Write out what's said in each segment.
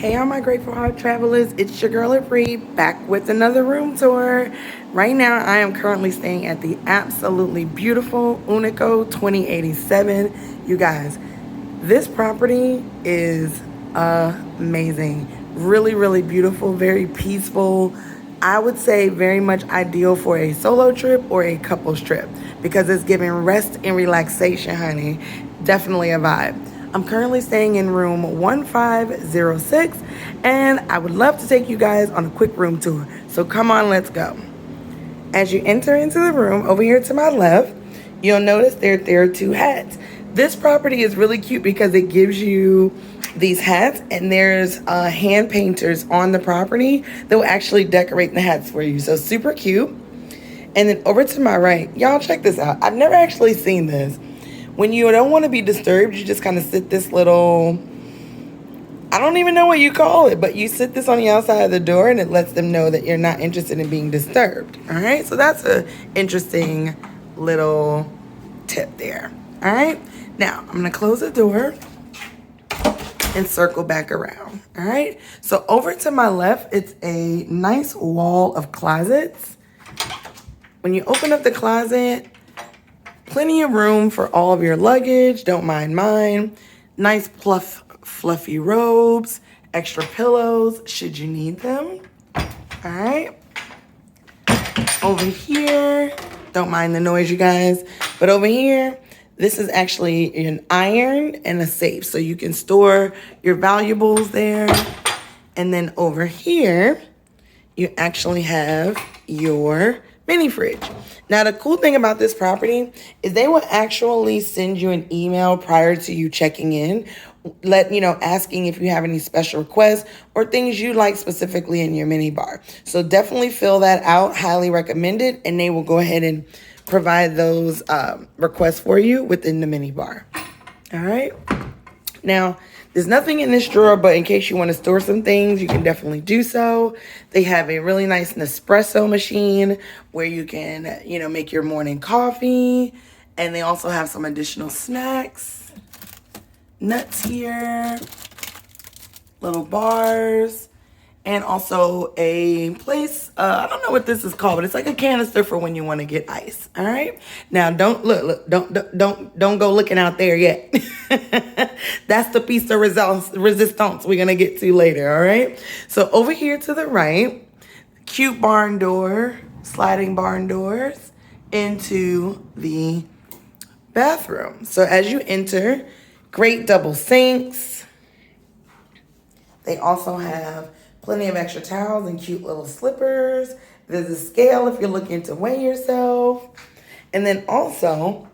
Hey, all my grateful heart travelers, it's your girl Apree back with another room tour. Right now, I am currently staying at the absolutely beautiful Unico 2087. You guys, this property is amazing. Really, really beautiful, very peaceful. I would say very much ideal for a solo trip or a couples trip because it's giving rest and relaxation, honey. Definitely a vibe. I'm currently staying in room 1506 and I would love to take you guys on a quick room tour. So come on, let's go. As you enter into the room, over here to my left, you'll notice there are two hats. This property is really cute because it gives you these hats, and there's hand painters on the property that will actually decorate the hats for you. So super cute. And then over to my right, y'all check this out. I've never actually seen this. When you don't want to be disturbed, you just kind of sit this little, I don't even know what you call it, but you sit this on the outside of the door and it lets them know that you're not interested in being disturbed. All right, so that's an interesting little tip there. All right, now I'm gonna close the door and circle back around. All right, so over to my left, it's a nice wall of closets. When you open up the closet, plenty of room for all of your luggage. Don't mind mine. Nice fluffy robes, extra pillows should you need them. All right. Over here, don't mind the noise, you guys, but over here, this is actually an iron and a safe, so you can store your valuables there. And then over here, you actually have your mini fridge. Now, the cool thing about this property is they will actually send you an email prior to you checking in, asking if you have any special requests or things you like specifically in your mini bar. So definitely fill that out, highly recommended, and they will go ahead and provide those requests for you within the mini bar. All right. Now, there's nothing in this drawer, but in case you want to store some things, you can definitely do so. They have a really nice Nespresso machine where you can, make your morning coffee. And they also have some additional snacks, nuts here, little bars, and also a place, I don't know what this is called, but it's like a canister for when you want to get ice. All right. Now don't go looking out there yet. That's the piece of resistance we're gonna get to later. All right. So over here to the right, cute barn door, sliding barn doors into the bathroom. So as you enter, great double sinks. They also have plenty of extra towels and cute little slippers. There's a scale if you're looking to weigh yourself. And then also,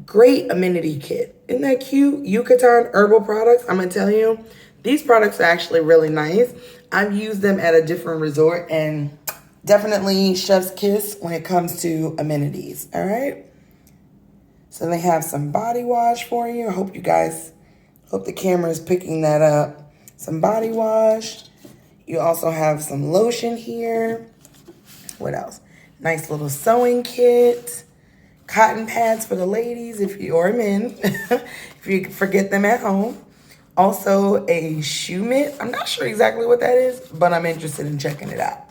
great amenity kit. Isn't that cute? Yucatan herbal products. I'm going to tell you, these products are actually really nice. I've used them at a different resort and definitely chef's kiss when it comes to amenities. All right. So they have some body wash for you. I hope the camera is picking that up. Some body wash. You also have some lotion here. What else? Nice little sewing kit. Cotton pads for the ladies or men if you forget them at home. Also a shoe mitt. I'm not sure exactly what that is, but I'm interested in checking it out.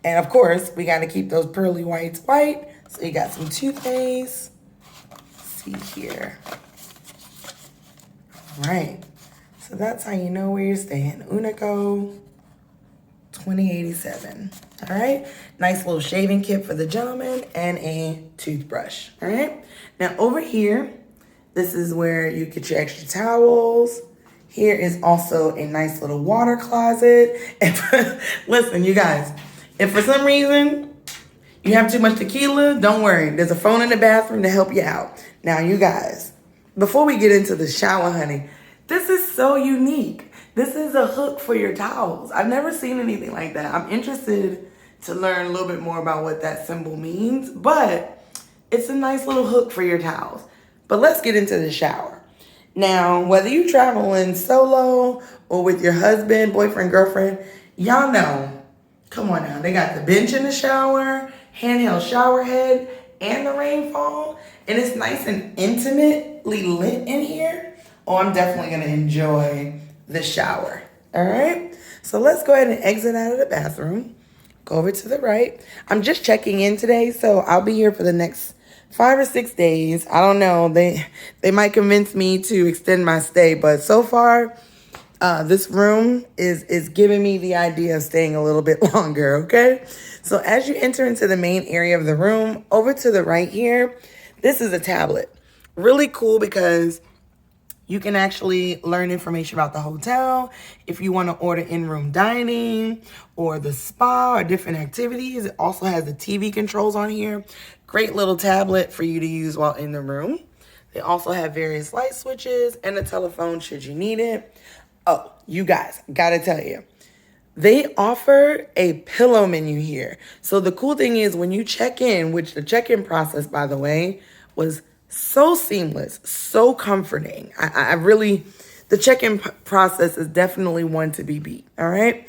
And of course, we got to keep those pearly whites white. So you got some toothpaste. Let's see here. All right. So that's how you know where you're staying. Unico 2087. All right. Nice little shaving kit for the gentleman and a toothbrush. All right. Now over here, this is where you get your extra towels. Here is also a nice little water closet. And listen, you guys, if for some reason you have too much tequila, don't worry. There's a phone in the bathroom to help you out. Now, you guys, before we get into the shower, honey, this is so unique. This is a hook for your towels. I've never seen anything like that. I'm interested to learn a little bit more about what that symbol means, but it's a nice little hook for your towels. But let's get into the shower. Now, whether you traveling solo or with your husband, boyfriend, girlfriend, y'all know, come on now, they got the bench in the shower, handheld shower head, and the rainfall, and it's nice and intimately lit in here. Oh, I'm definitely gonna enjoy the shower. All right. So let's go ahead and exit out of the bathroom. Go over to the right. I'm just checking in today, so I'll be here for the next 5 or 6 days. I don't know. They might convince me to extend my stay, but so far, this room is giving me the idea of staying a little bit longer. Okay. So as you enter into the main area of the room, over to the right here, this is a tablet. Really cool because you can actually learn information about the hotel. If you want to order in-room dining or the spa or different activities, it also has the TV controls on here. Great little tablet for you to use while in the room. They also have various light switches and a telephone should you need it. Oh, you guys, gotta tell you, they offer a pillow menu here. So the cool thing is when you check in, which the check-in process, by the way, was so seamless, so comforting. I really, the check-in process is definitely one to be beat, all right?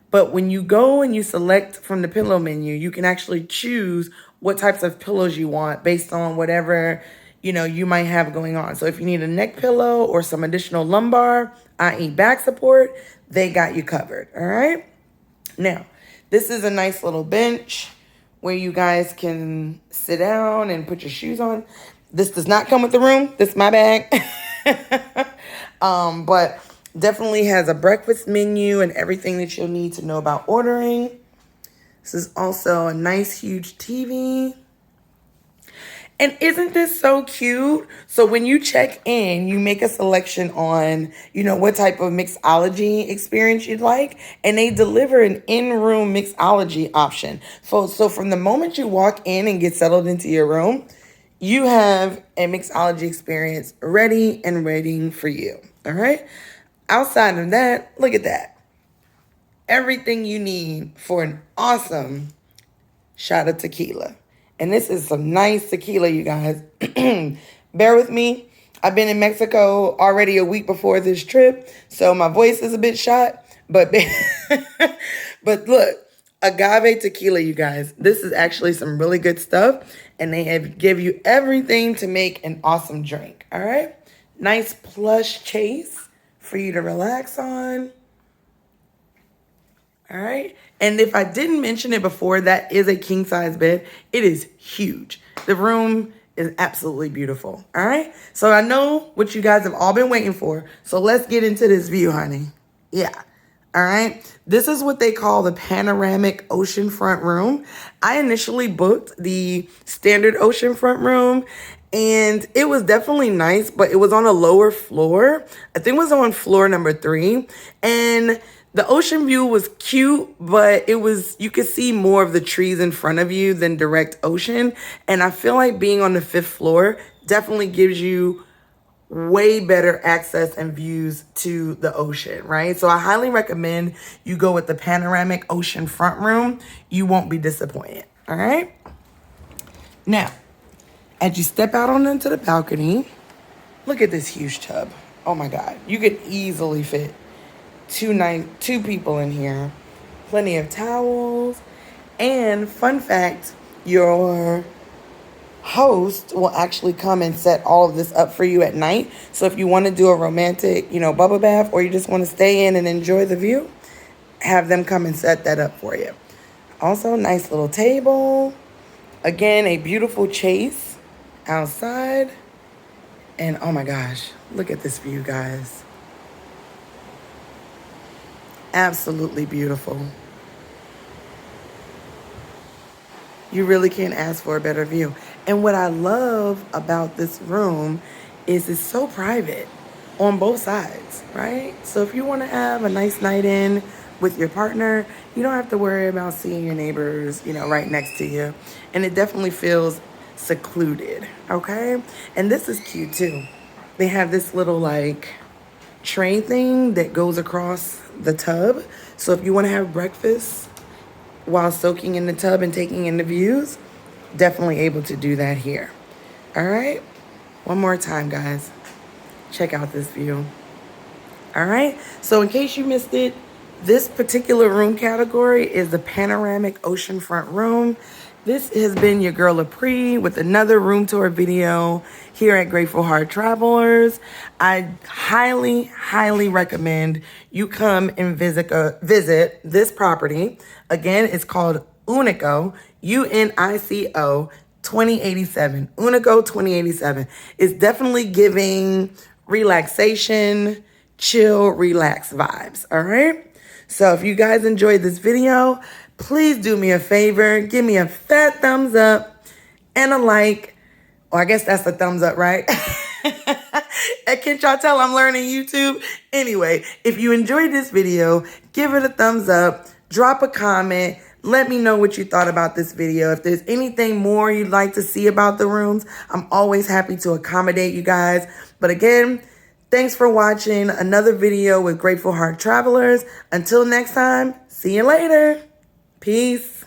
But when you go and you select from the pillow menu, you can actually choose what types of pillows you want based on whatever, you might have going on. So if you need a neck pillow or some additional lumbar, i.e. back support, they got you covered, all right? Now, this is a nice little bench where you guys can sit down and put your shoes on. This does not come with the room. This is my bag. But definitely has a breakfast menu and everything that you'll need to know about ordering. This is also a nice, huge TV. And isn't this so cute? So when you check in, you make a selection on, what type of mixology experience you'd like. And they deliver an in-room mixology option. So from the moment you walk in and get settled into your room, you have a mixology experience ready and waiting for you. All right? Outside of that, look at that. Everything you need for an awesome shot of tequila. And this is some nice tequila, you guys. Bear with me. I've been in Mexico already a week before this trip, so my voice is a bit shot. But but look, agave tequila, you guys. This is actually some really good stuff, and they give you everything to make an awesome drink. All right, nice plush chase for you to relax on. All right. And if I didn't mention it before, that is a king size bed. It is huge. The room is absolutely beautiful. All right. So I know what you guys have all been waiting for. So let's get into this view, honey. Yeah. All right. This is what they call the panoramic oceanfront room. I initially booked the standard oceanfront room, and it was definitely nice, but it was on a lower floor. I think it was on floor number 3. And the ocean view was cute, but you could see more of the trees in front of you than direct ocean. And I feel like being on the 5th floor definitely gives you way better access and views to the ocean, right? So I highly recommend you go with the panoramic ocean front room. You won't be disappointed, all right? Now, as you step out onto the balcony, look at this huge tub. Oh my God, you could easily fit two people in here. Plenty of towels. And fun fact, your host will actually come and set all of this up for you at night. So if you want to do a romantic, bubble bath, or you just want to stay in and enjoy the view, have them come and set that up for you. Also, nice little table. Again, a beautiful chase outside. And oh my gosh, look at this view, guys. Absolutely beautiful. You really can't ask for a better view. And what I love about this room is it's so private on both sides, right? So if you want to have a nice night in with your partner, you don't have to worry about seeing your neighbors, right next to you. And it definitely feels secluded, okay? And this is cute too. They have this little tray thing that goes across the tub. So if you want to have breakfast while soaking in the tub and taking in the views, definitely able to do that here. All right. One more time, guys. Check out this view. All right. So in case you missed it, this particular room category is the panoramic oceanfront room. This has been your girl Apri with another room tour video here at Grateful Heart Travelers. I highly recommend you come and visit this property. Again, it's called Unico, Unico 2087. Unico 2087. It's definitely giving relaxation, chill, relax vibes, all right? So if you guys enjoyed this video, please do me a favor, give me a fat thumbs up and a like. Or I guess that's a thumbs up, right? And can't y'all tell I'm learning YouTube? Anyway, if you enjoyed this video, give it a thumbs up, drop a comment, let me know what you thought about this video. If there's anything more you'd like to see about the rooms, I'm always happy to accommodate you guys. But again, thanks for watching another video with Grateful Heart Travelers. Until next time, see you later. Peace.